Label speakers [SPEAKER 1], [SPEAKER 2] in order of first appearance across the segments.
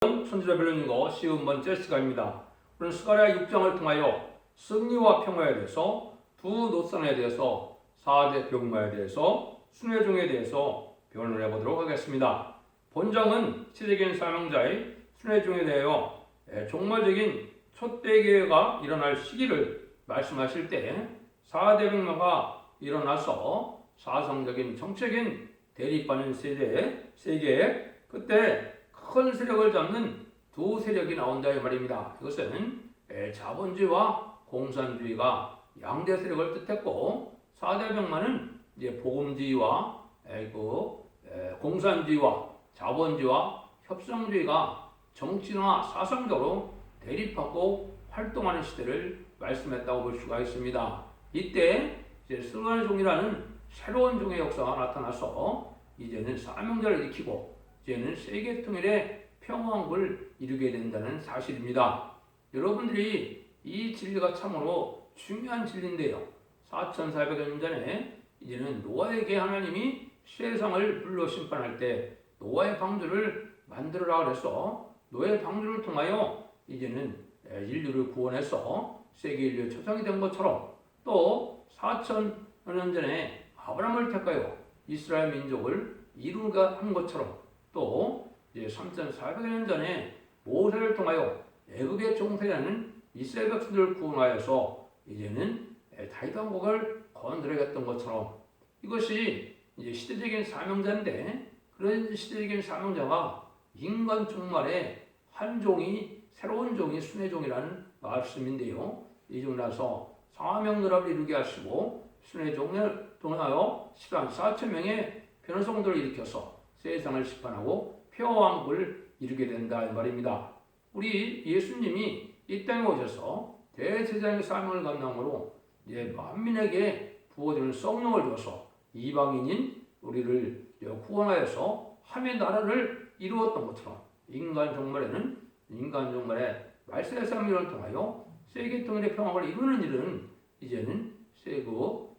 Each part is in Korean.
[SPEAKER 1] 천지를 배우는 거 쉬운 번째 시간입니다. 오늘 스가랴 6장을 통하여 승리와 평화에 대해서, 두 노선에 대해서, 4대 병마에 대해서, 순회종에 대해서 변을 해보도록 하겠습니다. 본장은 시대적인 사명자의 순회종에 대하여 종말적인 촛대기회가 일어날 시기를 말씀하실 때 4대 병마가 일어나서 사상적인 정책인 대립하는 세계에 그때 큰 세력을 잡는 두 세력이 나온다 이 말입니다. 이것은 자본주의와 공산주의가 양대 세력을 뜻했고 4대 병마는 이제 복음주의와 공산주의와 자본주의와 협상주의가 정치나 사상적으로 대립하고 활동하는 시대를 말씀했다고 볼 수가 있습니다. 이때 이제 스가랴종이라는 새로운 종의 역사가 나타나서 이제는 사명자를 익히고 이제는 세계 통일의 평화를 이루게 된다는 사실입니다. 여러분들이 이 진리가 참으로 중요한 진리인데요. 4,400여 년 전에 이제는 노아에게 하나님이 세상을 불러 심판할 때 노아의 방주를 만들어라 그래서 노아의 방주를 통하여 이제는 인류를 구원해서 세계 인류의 초상이 된 것처럼 또 4,000년 전에 아브라함을 택하여 이스라엘 민족을 이루가 한 것처럼 또 이제 3,400년 전에 모세를 통하여 애굽의 종살이하는 이스라엘 백성들을 구원하여서 이제는 다윗 왕국을 건드려갔던 것처럼 이것이 이제 시대적인 사명자인데 그런 시대적인 사명자가 인간 종말에 한 종이 새로운 종이 순회종이라는 말씀인데요. 이중나서 사명결합을 이루게 하시고 순회종을 통하여 14,000명의 변호성들을 일으켜서 세상을 심판하고 평화왕국을 이루게 된다 이 말입니다. 우리 예수님이 이 땅에 오셔서 대제사장의 사명을 감당으로 이제 만민에게 부어주는 성령을 줘서 이방인인 우리를 구원하여서 하나님의 나라를 이루었던 것처럼 인간 종말의 말세의 사명을 통하여 세계 통일의 평화를 이루는 일은 이제는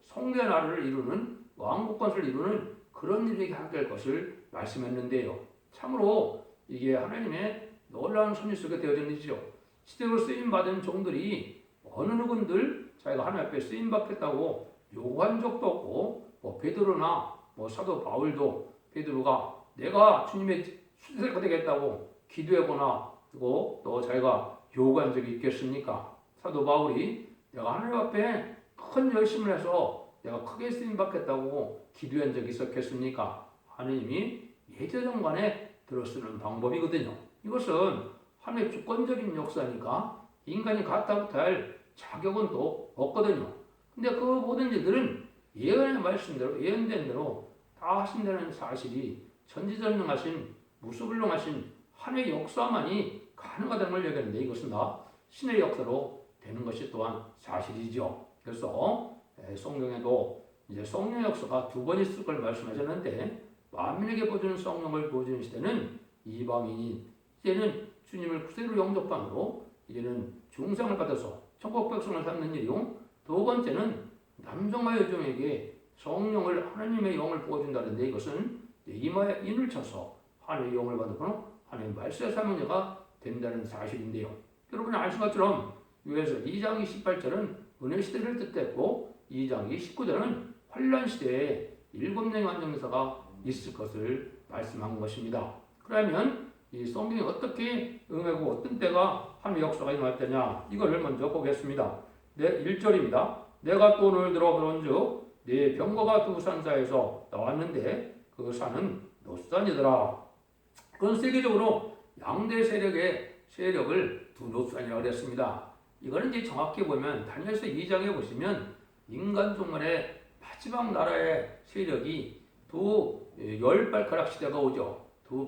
[SPEAKER 1] 성대 나라를 이루는 왕국 건설을 이루는 그런 일에게 하게 될 것을 말씀했는데요. 참으로 이게 하나님의 놀라운 섭리 속에 되어진 일이죠. 시대로 쓰임받은 종들이 어느 누군들 자기가 하나님 앞에 쓰임받겠다고 요구한 적도 없고 베드로나 사도 바울도 베드로가 내가 주님의 수제자가 되겠다고 기도하거나 그리고 또 자기가 요구한 적이 있겠습니까? 사도 바울이 내가 하나님 앞에 큰 열심을 해서 내가 크게 쓰임받겠다고 기도한 적이 있었겠습니까? 하느님이 예제정관에 들어쓰는 방법이거든요. 이것은 하나님의 주권적인 역사니까 인간이 갖다 할 자격은 또 없거든요. 근데 그 모든 일들은 예언의 말씀대로 예언된 대로 다 하신다는 사실이 전지전능하신 무수불능하신 하나님의 역사만이 가능하다는 걸 얘기하는데 이것은 다 신의 역사로 되는 것이 또한 사실이죠. 그래서 성경에도 이제 성령의 역사가 두 번 있을 걸 말씀하셨는데 만민에게 보여주는 성령을 보여주는 시대는 이방인이 이제는 주님을 구세로 영접함으로 이제는 중상을 받아서 천국 백성을 삼는 일이요. 두 번째는 남성과 여종에게 성령을 하나님의 영을 보여준다는데 이것은 이마에 인을 쳐서 하나님의 영을 받고 하나님의 말세의 사명자가 된다는 사실인데요. 여러분이 아시는 것처럼 요에서 2장 28절은 은혜 시대를 뜻했고 2장 29절은 환란 시대에 7명의 완전사가 있을 것을 말씀한 것입니다. 그러면 이 성경이 어떻게 응하고 어떤 때가 하나님의 역사가 일어날 때냐 이걸 먼저 보겠습니다. 1절입니다. 내가 또 오늘 들어보는즉 네 병거가 두 산 사이에서 나왔는데 그 산은 노산이더라. 그건 세계적으로 양대 세력을 두 노산이라고 그랬습니다. 이거는 이제 정확히 보면 다니엘서 2장에 보시면 인간 종말의 마지막 나라의 세력이 두 열발가락 시대가 오죠. 두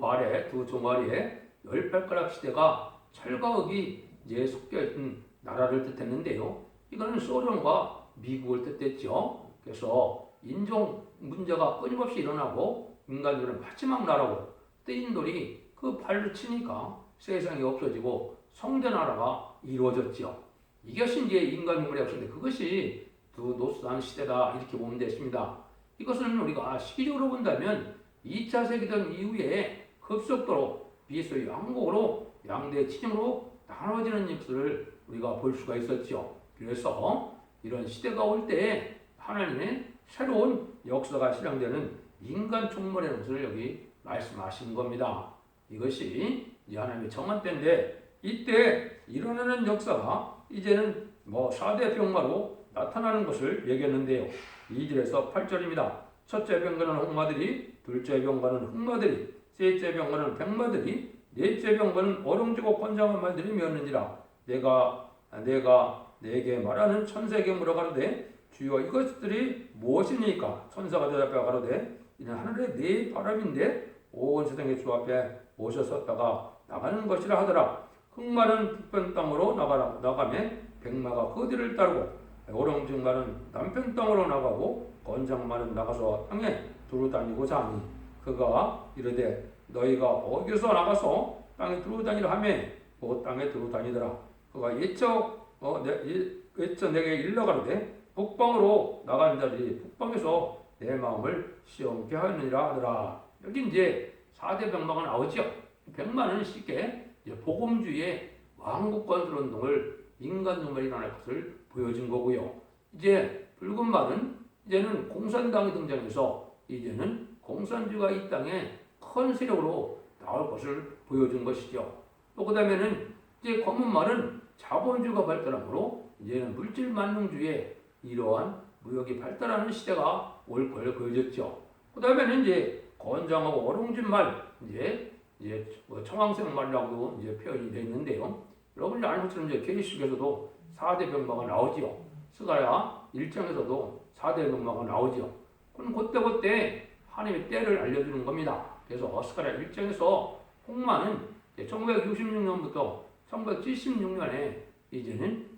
[SPEAKER 1] 종아리에 열발가락 시대가 철과 흑이 이제 섞여 있는 나라를 뜻했는데요. 이거는 소련과 미국을 뜻했죠. 그래서 인종 문제가 끊임없이 일어나고 인간들은 마지막 나라고 뜨인돌이 그 발을 치니까 세상이 없어지고 성대 나라가 이루어졌죠. 이것이 이제 인간 종말의 역사인데 그것이 두 노산 시대다 이렇게 보면 됐습니다. 이것은 우리가 시기적으로 본다면 2차 세계대전 이후에 급속도로 비서 양국으로 양대 친형으로 나눠지는 역사를 우리가 볼 수가 있었죠. 그래서 이런 시대가 올 때 하나님의 새로운 역사가 실행되는 인간 총괄의 것을 여기 말씀하시는 겁니다. 이것이 이제 하나님의 정한 때인데 이때 일어나는 역사가 이제는 4대 병마로 나타나는 것을 얘기했는데요. 2절에서 8절입니다. 첫째 병과는 홍마들이, 둘째 병과는 흑마들이, 셋째 병과는 백마들이, 넷째 병과는 어렁지고 권장한 말들이 였는지라. 내가 내게 말하는 천사에게 물어가로되 주여 이것들이 무엇이니까? 천사가 대답하여 가로되 이는 하늘의 네 바람인데 온 세상의 주 앞에 모셔섰다가 나가는 것이라 하더라. 흑마는 북편 땅으로 나가매 백마가 그 뒤를 따르고 오렁증마는 남편 땅으로 나가고 건장마는 나가서 땅에 두루다니고자 하니 그가 이르되 너희가 어디서 나가서 땅에 두루다니라 하며 그 땅에 두루다니더라. 그가 예처 내게 일러가로되 북방으로 나가는 자들이 북방에서 내 마음을 시험케 하느니라 하더라. 여기 이제 4대 병마가 나오죠. 병마는 쉽게 복음주의의 왕국 건설 운동을 인간 정말이 일어날 것을 보여준 거고요. 이제 붉은 말은 이제는 공산당이 등장해서 이제는 공산주의가 이 땅에 큰 세력으로 나올 것을 보여준 것이죠. 또 그 다음에는 이제 검은 말은 자본주의가 발달하므로 이제는 물질 만능주의의 이러한 무역이 발달하는 시대가 올 걸 보여줬죠. 그 다음에는 이제 건장하고 어롱진 말, 이제 청황색 말이라고 이제 표현이 되어 있는데요. 여러분이 아는 것처럼 이제 계시록에서도 4대 병마가 나오지요. 스가랴 1장에서도 4대 병마가 나오지요. 그럼 그때 하나님의 때를 알려주는 겁니다. 그래서 스가랴 1장에서 홍마는 1966년부터 1976년에 이제는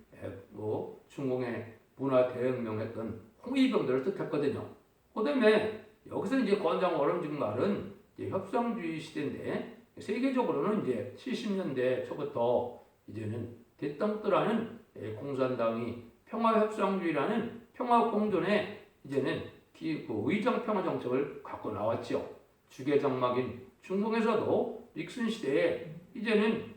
[SPEAKER 1] 중공의 문화 대혁명했던 홍위병들을 뜻했거든요. 그 다음에 여기서 이제 건장 어른증 말은 협상주의 시대인데 세계적으로는 이제 70년대 초부터 이제는 대땅뜨라는 공산당이 평화협상주의라는 평화공존에 이제는 의정평화 정책을 갖고 나왔죠. 주계장막인 중동에서도 닉슨 시대에 이제는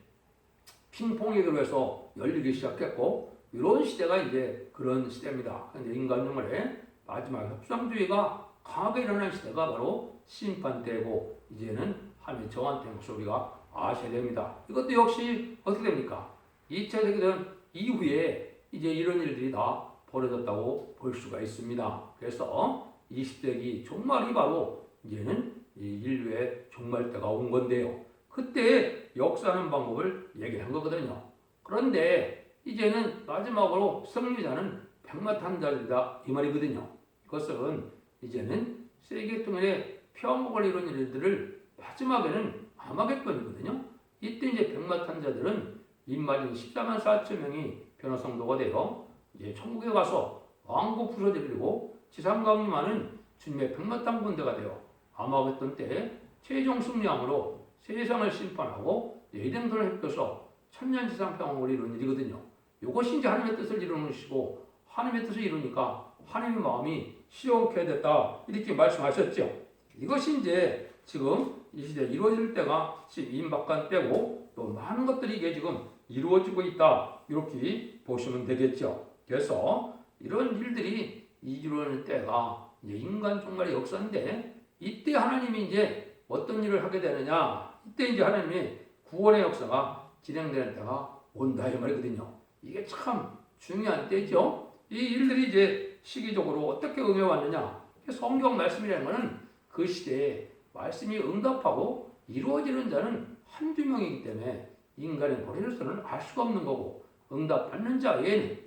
[SPEAKER 1] 핑퐁액으로 해서 열리기 시작했고 이런 시대가 이제 그런 시대입니다. 근데 인간정말의 마지막 협상주의가 강하게 일어난 시대가 바로 심판때고 이제는 하나님의 정한때인 것을 우리가 아셔야 됩니다. 이것도 역시 어떻게 됩니까? 2차 세계대전 이후에 이제 이런 일들이 다 벌어졌다고 볼 수가 있습니다. 그래서 20세기 종말이 바로 이제는 이 인류의 종말 때가 온 건데요. 그때 역사하는 방법을 얘기한 거거든요. 그런데 이제는 마지막으로 승리자는 백마탄자들이다 이 말이거든요. 이것은 이제는 세계통일의 평화를 이룬 일들을 마지막에는 아마겟돈이거든요. 이때 이제 백마탄자들은 인마진 14만 4천 명이 변화성도가 되어 이제 천국에 가서 왕국 부서지고 지상강림하는 주님의 백마탄 군대가 되어 아마겟돈 때 최종 승리함으로 세상을 심판하고 에덴선을 획득해서 천년지상 평화를 이루는 일이거든요. 이것이 이제 하나님의 뜻을 이루는 것이고 하나님의 뜻을 이루니까 하나님의 마음이 시원케 됐다 이렇게 말씀하셨죠. 이것이 이제 지금 이 시대에 이루어질 때가 지금 임박한 때고 또 많은 것들이 이게 지금 이루어지고 있다 이렇게 보시면 되겠죠. 그래서 이런 일들이 이루어지는 때가 이제 인간 종말의 역사인데 이때 하나님이 이제 어떤 일을 하게 되느냐 이때 이제 하나님의 구원의 역사가 진행되는 때가 온다 이 말이거든요. 이게 참 중요한 때죠. 이 일들이 이제 시기적으로 어떻게 응해 왔느냐 성경 말씀이라는 것은 그 시대에 말씀이 응답하고 이루어지는 자는 한두 명이기 때문에 인간의 머리로서는 알 수가 없는 거고 응답받는 자에는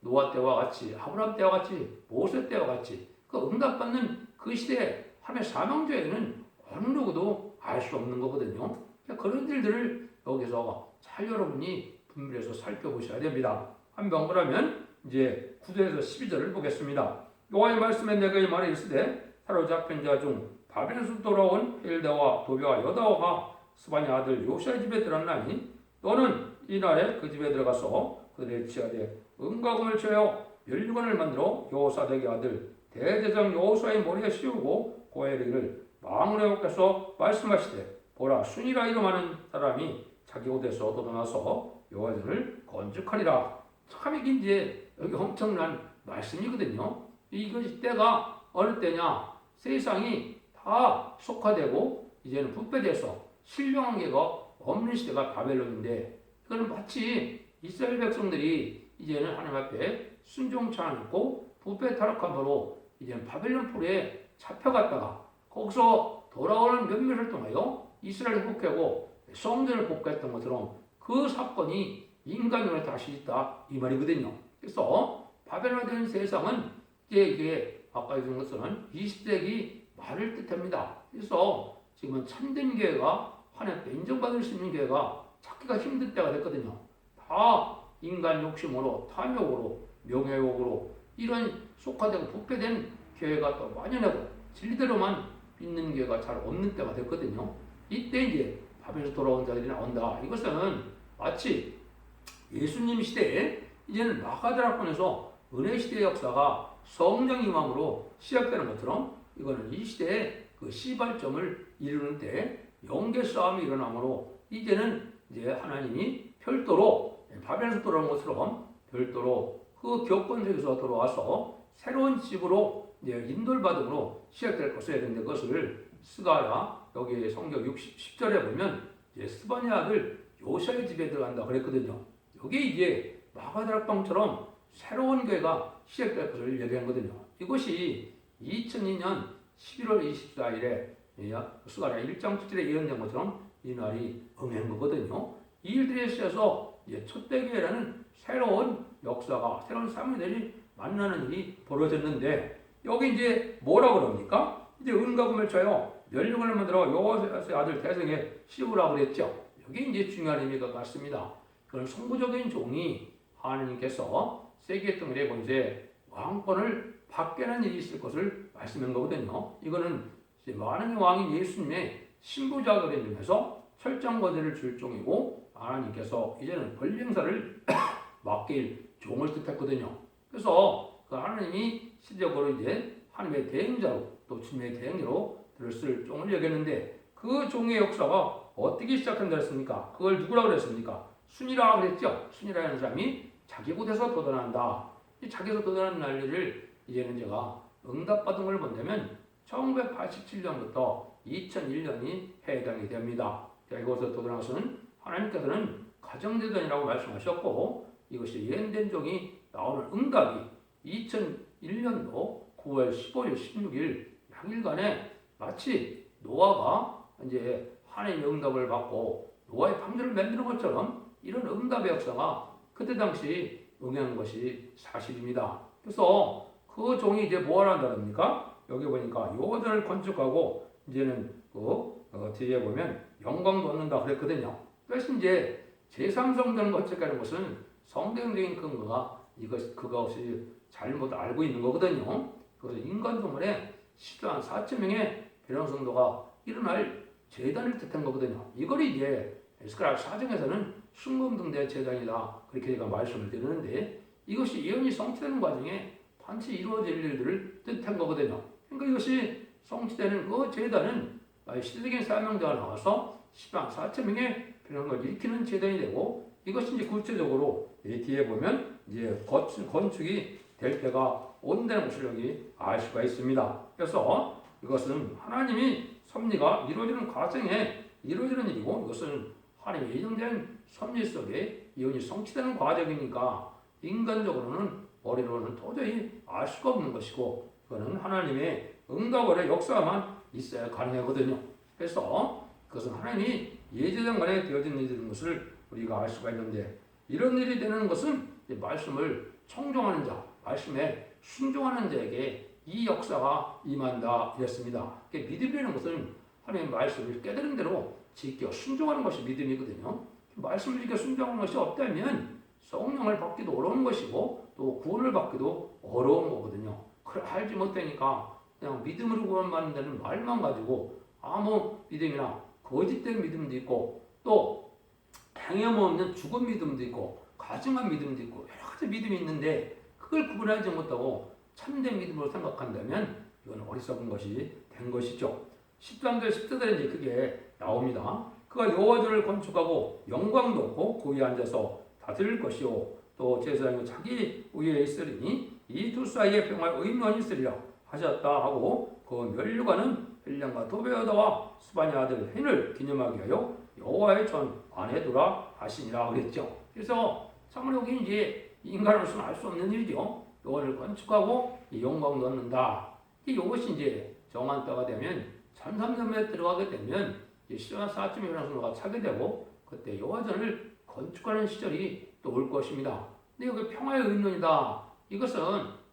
[SPEAKER 1] 노아 때와 같이 아브라함 때와 같이 모세 때와 같이 그 응답받는 그 시대에 하나님의 사명자에는 어느 누구도 알 수 없는 거거든요. 그런 일들을 여기서 잘 여러분이 분별해서 살펴보셔야 됩니다. 한번 그러면 이제 9절에서 12절을 보겠습니다. 여호와의 말씀에 내가 이 말을 이르시되 사로잡힌 자 중 바벨에서 돌아온 헬다와 도비와 여다와가 스바냐 아들 요시아의 집에 들어갔나니 너는 이날에 그 집에 들어가서 그들의 치하되 은과 금을 쳐여 멸류관을 만들어 여호사덱의 아들 대제사장 여호수아의 머리에 씌우고 고아에게 이르기를 망군의 여호와께서 말씀하시되 보라 순이라 이름하는 사람이 자기 옷에서 돋아나서 여호와를 건축하리라. 참 이게 이제 여기 엄청난 말씀이거든요. 이것이 때가 어느 때냐? 세상이 다 속화되고 이제는 부패돼서 신령한 게가 없는 시대가 바벨론인데, 이거는 마치 이스라엘 백성들이 이제는 하나님 앞에 순종치 않고 부패 타락함으로 이제는 바벨론 포로에 잡혀갔다가 거기서 돌아오는 몇몇을 통하여 이스라엘을 복하고 성전을 복구했던 것처럼 그 사건이 인간으로 다시 있다 이 말이거든요. 그래서 바벨론된 세상은 이게 아까 얘기한 것은 20세기 말을 뜻합니다. 그래서 지금은 참된 교회가 하나님께 인정받을 수 있는 교회가 찾기가 힘든 때가 됐거든요. 다 인간 욕심으로 탐욕으로 명예욕으로 이런 속화되고 부패된 교회가 또 만연하고 진리대로만 믿는 교회가 잘 없는 때가 됐거든요. 이때 이제 바벨에서 돌아온 자들이 나온다. 이것은 마치 예수님 시대에 이제는 마가다락방에서 은혜 시대의 역사가 성령 임함으로 시작되는 것처럼 이거는 이 시대의 그 시발점을 이루는 때 영계 싸움이 일어나므로 이제는 이제 하나님이 별도로 바벨에서 돌아온 것처럼 별도로 그 교권 속에서 돌아와서 새로운 집으로 이제 인도를 받음으로 시작될 것을 했는데, 그것을 스가랴 여기 성경 10절에 보면 이제 스바냐 아들 요시아의 집에 들어간다 그랬거든요. 여기 이제 마가다락방처럼 새로운 교회가 시작될 것을 얘기한 거거든요. 이것이 2002년 11월 24일에 스가랴 1장 7절에 예언된 것처럼 이 날이 응한 거거든요. 이 일들에 있어서 이제 첫대교회라는 새로운 역사가, 새로운 사람들이 만나는 일이 벌어졌는데, 여기 이제 뭐라 그럽니까? 이제 은과금을 쳐요. 멸류관을 만들어 여호와의 아들 대성에 씌우라 그랬죠. 여기 이제 중요한 의미가 같습니다. 그런 성부적인 종이 하나님께서 세계 등에 본세 왕권을 받게는 일이 있을 것을 말씀한 거거든요. 이거는 이제 많은 왕인 예수님의 신부자들인 중에서 철장 거제를 줄 종이고, 하나님께서 이제는 권리 행사를 맡길 종을 뜻했거든요. 그래서 그 하나님이 시적으로 이제 하나님의 대행자로 또 주님의 대행자로 들었을 종을 얘기했는데, 그 종의 역사가 어떻게 시작한다 했습니까? 그걸 누구라 그랬습니까? 순이라 그랬죠. 순이라는 사람이 자기 곳에서 돋아난다. 이 자기에서 돋아나는 날리를 이제는 제가 응답받은 걸 본다면 1987년부터 2001년이 해당이 됩니다. 이곳에서 돋아난 것은 하나님께서는 가정재단이라고 말씀하셨고, 이것이 예언된 종이 나오는 응답이 2001년도 9월 15일, 16일 양일간에 마치 노아가 이제 하나님의 응답을 받고 노아의 방주를 만드는 것처럼 이런 응답의 역사가 그때 당시 응한 것이 사실입니다. 그래서 그 종이 이제 뭐 하란다 합니까? 여기 보니까 요전을 건축하고 이제는 뒤에 보면 영광도 얻는다 그랬거든요. 그래서 이제 제3성전 건축하는 것은 성경적인 근거가 그것이 잘못 알고 있는 거거든요. 그래서 인간 동물에 10만 4천 명의 변형 성도가 일어날 재단을 뜻한 거거든요. 이걸 이제 에스크라 사정에서는 순금등대 재단이다 그렇게 제가 말씀을 드리는데, 이것이 예언이 성취되는 과정에 반드시 이루어질 일들을 뜻한 거거든요. 그러니까 이것이 성취되는 그 재단은 시대적인 사명자가 나와서 10만 4천 명의 변형을 일으키는 재단이 되고, 이것이 이제 구체적으로 뒤에 보면 이제 건축이 될 때가 온다는 것을 여기 알 수가 있습니다. 그래서 이것은 하나님이 섭리가 이루어지는 과정에 이루어지는 일이고, 이것은 하나님의 예정된 섭리 속에 예언이 성취되는 과정이니까 인간적으로는 머리로는 도저히 알 수가 없는 것이고, 그거는 하나님의 응답의 역사만 있어야 가능하거든요. 그래서 그것은 하나님이 예정간에 되어진 일인 것을 우리가 알 수가 있는데, 이런 일이 되는 것은 말씀을 청종하는 자, 말씀에 순종하는 자에게 이 역사가 임한다 이랬습니다. 믿음이라는 것은 하나님의 말씀을 깨달은 대로 지켜 순종하는 것이 믿음이거든요. 말씀을 지켜 순종하는 것이 없다면 성령을 받기도 어려운 것이고 또 구원을 받기도 어려운 거거든요. 그걸 알지 못하니까 그냥 믿음으로 구원받는 데는 말만 가지고 아무 믿음이나 거짓된 믿음도 있고, 또 행함 없는 죽은 믿음도 있고 가증한 믿음도 있고 여러 가지 믿음이 있는데, 그걸 구분하지 못하고 참된 믿음으로 생각한다면 이건 어리석은 것이 된 것이죠. 13절 14절에 이제 그게 나옵니다. 그가 여호와전을 건축하고 영광도 없고 그 위에 앉아서 다스릴 것이요 또 제사장이 자기 위에 있으리니 이 두 사이에 평화의 의논이 있으리라 하셨다 하고 그 면류관은 헬령과 도베어다와 스바냐 아들 헨을 기념하기 위하여 여호와의 전 안에 두라 하시니라 그랬죠. 그래서 참으로 여기 이제 인간으로서는 알 수 없는 일이죠. 여호와를 건축하고 영광도 얻는다. 이것이 이제 정한 때가 되면 1300년에 들어가게 되면 시간 4.2 변화선로가 차게 되고 그때 여호와전을 건축하는 시절이 또 올 것입니다. 근데 여기 평화의 의논이다. 이것은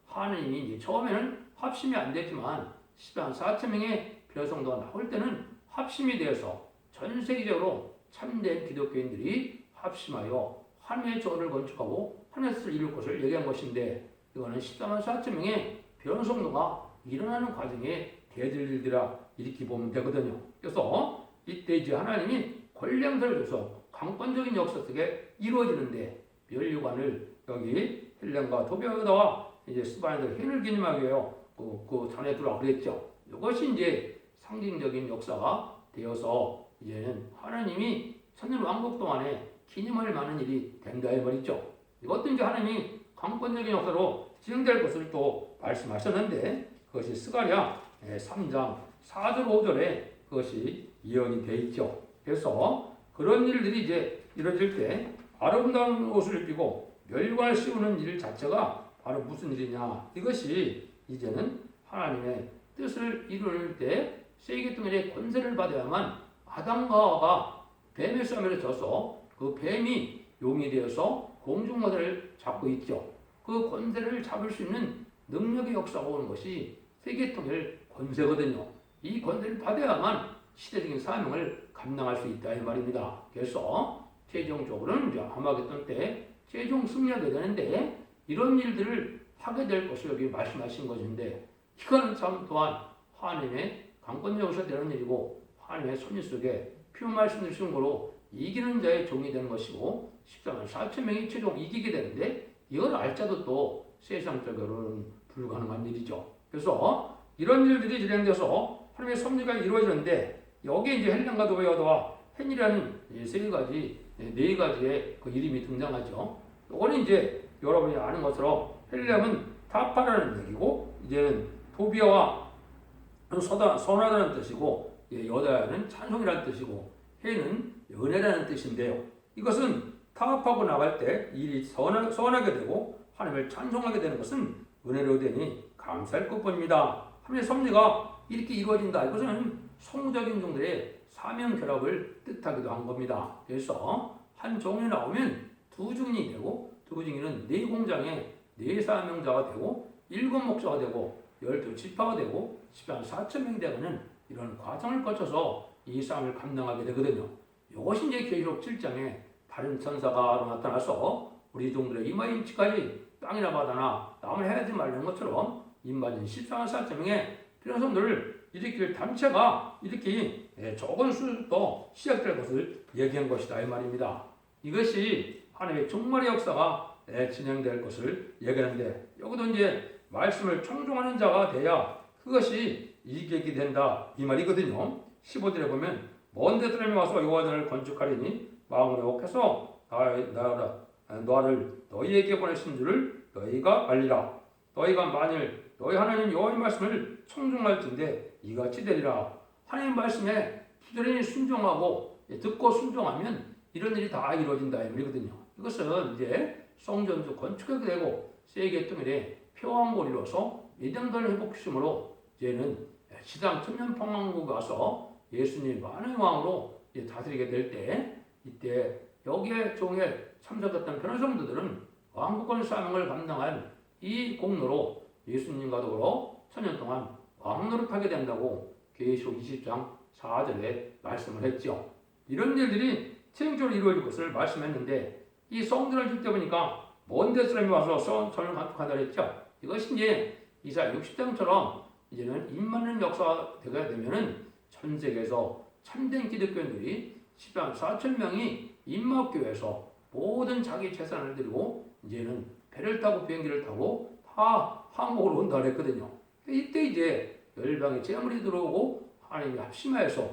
[SPEAKER 1] 하느님이 이제 처음에는 합심이 안 되지만 10만 4천 명의 변성도가 나올 때는 합심이 되어서 전 세계적으로 참된 기독교인들이 합심하여 하나님의 전을 건축하고 하나님의 뜻을 이룰 것을 얘기한 것인데 이거는 14만 4천 명의 변성도가 일어나는 과정에 대들 일들이라 이렇게 보면 되거든요. 그래서 이때 이제 하나님이 권량들을 줘서 강권적인 역사 속에 이루어지는데 면류관을 여기 헬렌과 도베어다와 이제 스바냐들 헨을 기념하기 위하여 그 전에 두라 그랬죠. 이것이 이제 상징적인 역사가 되어서 이제는 하나님이 천년 왕국 동안에 기념할 만한 일이 된다 이 말이죠. 이것도 이제 하나님이 강권적인 역사로 진행될 것을 또 말씀하셨는데 그것이 스가랴 3장 4절 5절에 그것이 예언이 되어 있죠. 그래서 그런 일들이 이제 이루어질 때 아름다운 옷을 입히고 멸관을 씌우는 일 자체가 바로 무슨 일이냐. 이것이 이제는 하나님의 뜻을 이룰 때 세계통일의 권세를 받아야만 아담과 하와가 뱀의 싸움에 져서 그 뱀이 용이 되어서 공중권세를 잡고 있죠. 그 권세를 잡을 수 있는 능력의 역사가 오는 것이 세계통일 권세거든요. 이 권세를 받아야만 시대적인 사명을 감당할 수 있다 이 말입니다. 그래서 최종적으로는 이제 아마겟돈 때 최종 승리하게 되는데 이런 일들을 하게 될 것을 여기 말씀하신 것인데 이거는 참 또한 하나님의 강권력에서 되는 일이고 하나님의 손이 속에 피운 말씀 주신 거로 이기는 자의 종이 되는 것이고 14만 4천 명이 최종 이기게 되는데 이걸 알자도 또 세상적으로는 불가능한 일이죠. 그래서 이런 일들이 진행돼서 하나님의 섭리가 이루어지는데 여기에 이제 헬렌과 도베어다와 헨이라는 네 가지의 그 이름이 등장하죠. 이거는 이제 여러분이 아는 것처럼 헬렘은 타파라는 얘기고 이제는 도비아와 선하다는 뜻이고 여다야는 찬송이라는 뜻이고 헨은 은혜라는 뜻인데요. 이것은 타협하고 나갈 때 일이 선하게 되고 하나님을 찬송하게 되는 것은 은혜로 되니 감사할 것뿐입니다. 하나님의 섭리가 이렇게 이루어진다. 이것은 성적인 종들의 사명 결합을 뜻하기도 한 겁니다. 그래서 한 종이 나오면 두 증인이 되고 두 증인은 네 공장에 네 사명자가 되고 일곱 목자가 되고 12지파가 되고 10만 4천 명 되고는 이런 과정을 거쳐서 이 싸움을 감당하게 되거든요. 이것이 이제 계시록 7장에 다른 천사가 나타나서 우리 종들의 이마임치까지 땅이나 바다나 남을 해하지 말는 것처럼 임맞은 14만 4천 명의 피난성들을 일으킬 단체가 이렇게 적은 수도 시작될 것을 얘기한 것이다 이 말입니다. 이것이 하나님의 종말의 역사가 진행될 것을 얘기하는데 여기도 이제 말씀을 청종하는 자가 돼야 그것이 이익이 된다 이 말이거든요. 15절에 보면 먼 데사람이 와서 여호와전을 건축하리니 마음으로 욕해서 나를 너희에게 보내신 줄을 너희가 알리라. 너희가 만일 너희 하나님 여호와의 말씀을 청종할진대 이같이 되리라. 하나님 말씀에 부지런히 순종하고 듣고 순종하면 이런 일이 다 이루어진다 이 말이거든요. 이것은 이제 성전도 건축하게 되고 세계 통일의 평안을 이루어서 예정들 회복심으로 이제는 시당 천년평안국에 와서 예수님 만의 왕으로 다스리게 될 때 이때 여기에 종에 참석했던 변호성도들은 왕국권 사명을 감당한 이 공로로 예수님과 더불어 천년 동안 왕노릇하게 된다고 계시록 20장 4절에 말씀을 했죠. 이런 일들이 최종적으로 이루어질 것을 말씀했는데 이 성전을 줄 때 보니까 먼 데사람이 와서 성전을 건축한다 했죠. 이것이 이제 이사야 60장처럼 이제는 입맞는 역사가 되게 되면은 전 세계에서 참된 기독교인들이 10만 4천 명이 입막교회에서 모든 자기 재산을 들고 이제는 배를 타고 비행기를 타고 다 한국으로 온다 그랬거든요. 이때 이제 열방의 재물이 들어오고 하나님이 합심하여서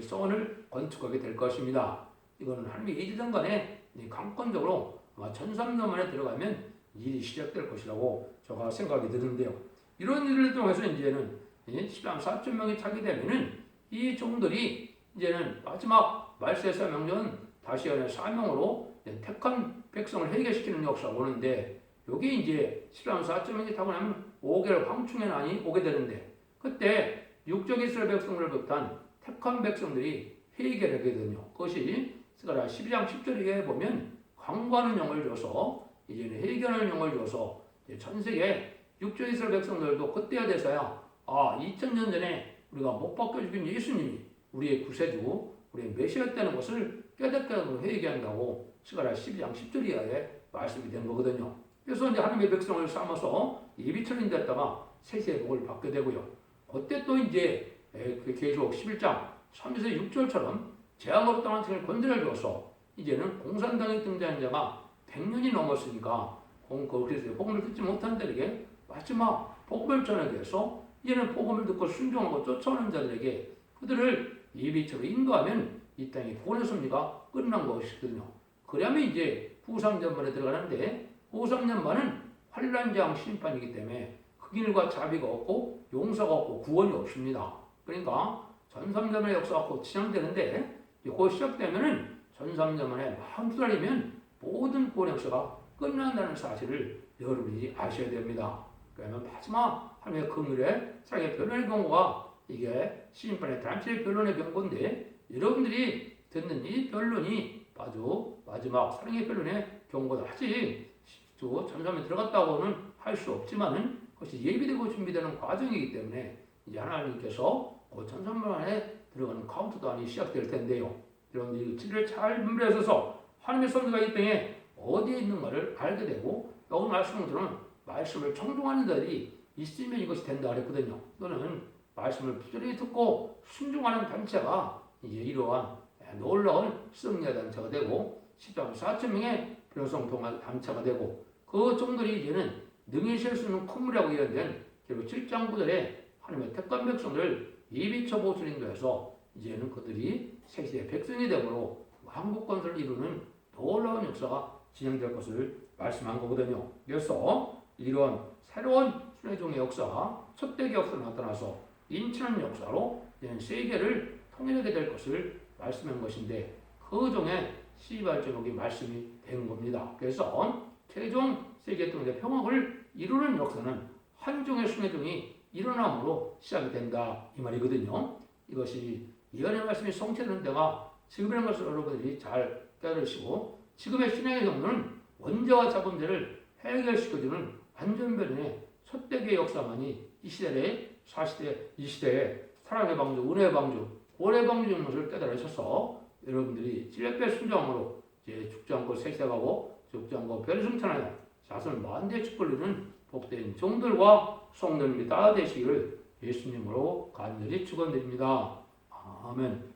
[SPEAKER 1] 성원을 건축하게 될 것입니다. 이거는 하나님이 이르든 간에 강권적으로 아마 1300년 만에 들어가면 일이 시작될 것이라고 제가 생각이 드는데요. 이런 일을 통해서 이제는 10만 4천 명이 차게 되면은 이 종들이 이제는 마지막 말세사 명령은 다시안의 사명으로 택한 백성을 해결시키는 역사가 오는데 여기 이제 10만 4천 명이 타고 나면 5개월 황충의 난이 오게 되는데 그때 육적 이스라엘 백성들을 비롯한 택한 백성들이 회개를 하게 되거든요. 그것이 스가랴 12장 10절에 보면 강구하는 영을 줘서 이제는 회개하는 영을 줘서 전 세계 육적 이스라엘 백성들도 그때가 돼서야 2000년 전에 우리가 못 박혀 죽인 예수님이 우리의 구세주, 우리의 메시아 때는 것을 깨닫게 하고 회개한다고 스가랴 12장 10절 이하에 말씀이 된 거거든요. 그래서 이제 하나님의 백성을 삼아서 예비처럼 됐다가 세세의 복을 받게 되고요. 그때 또 이제 계시록 11장 3에서 6절처럼 재앙으로 떠난 책을 건드려 줘서 이제는 공산당에 등장한 자가 100년이 넘었으니까 그래서 복음을 듣지 못한 자에게 마지막 복음을 전하기 위해서 이제는 복음을 듣고 순종하고 쫓아오는 자들에게 그들을 예비처로 인도하면 이 땅의 구원의 섭리가 끝난 것이거든요. 그러면 이제 후삼년반에 들어가는데 후삼년반은 환란장 심판이기 때문에 흑인과 자비가 없고 용서가 없고 구원이 없습니다. 그러니까 전삼년만의 역사가 곧 진행되는데 곧 시작되면은 전삼년만에 12달이면 모든 구원 역사가 끝난다는 사실을 여러분이 아셔야 됩니다. 그러면 마지막 하나님의 긍휼의 사랑의 변론의 경고가 이게 시인판의 단체의 변론의 경고인데 여러분들이 듣는 이 변론이 아주 마지막 사랑의 변론의 경고다. 아직 전삼에 들어갔다고는 할 수 없지만은 그것이 예비되고 준비되는 과정이기 때문에 이제 하나님께서 전삼만 안에 들어가는 카운트다운이 시작될 텐데요. 여러분들이 진리를 잘 분별하셔서 하나님의 선지가 이 땅에 어디에 있는가를 알게 되고 여기 말씀으로는 말씀을 청종하는 자들이 있으면 이것이 된다 그랬거든요. 또는 말씀을 부지런히 듣고 순종하는 단체가 이제 이러한 놀라운 승리의 단체가 되고 10장 4천 명의 변호성 동안 단체가 되고 그 종들이 이제는 능히 셀 수 있는 콧물이라고 예언된 결국 7장 9절에 하나님의 택한 백성들 예비처 보수를 인도해서 이제는 그들이 세세의 백성이 되므로 한국 건설을 이루는 놀라운 역사가 진행될 것을 말씀한 거거든요. 그래서 이런 새로운 순회종의 역사가 첫대기 역사로 나타나서 인치는 역사로 세계를 통일하게 될 것을 말씀한 것인데 그 중에 12발 말씀이 된 겁니다. 그래서 최종 세계 통일의 평화를 이루는 역사는 한 종의 순회종이 일어남으로 시작이 된다 이 말이거든요. 이것이 예언의 말씀이 성취되는 때가 지금이라는 것을 여러분들이 잘 깨달으시고 지금의 신앙의 경우는 원죄와 자범죄를 해결시켜주는 안전변의 첫대기의 역사만이 이 시대에 4시대, 이 시대에 사랑의 방주, 은혜의 방주, 고래의 방주인 것을 깨달으셔서 여러분들이 찔레빼 순종으로 이제 죽지 않고 세세가고 죽지 않고 별승천하여 자손을 만대에 축복을 복된 종들과 성도님이 다 되시기를 예수님으로 간절히 축원드립니다. 아멘.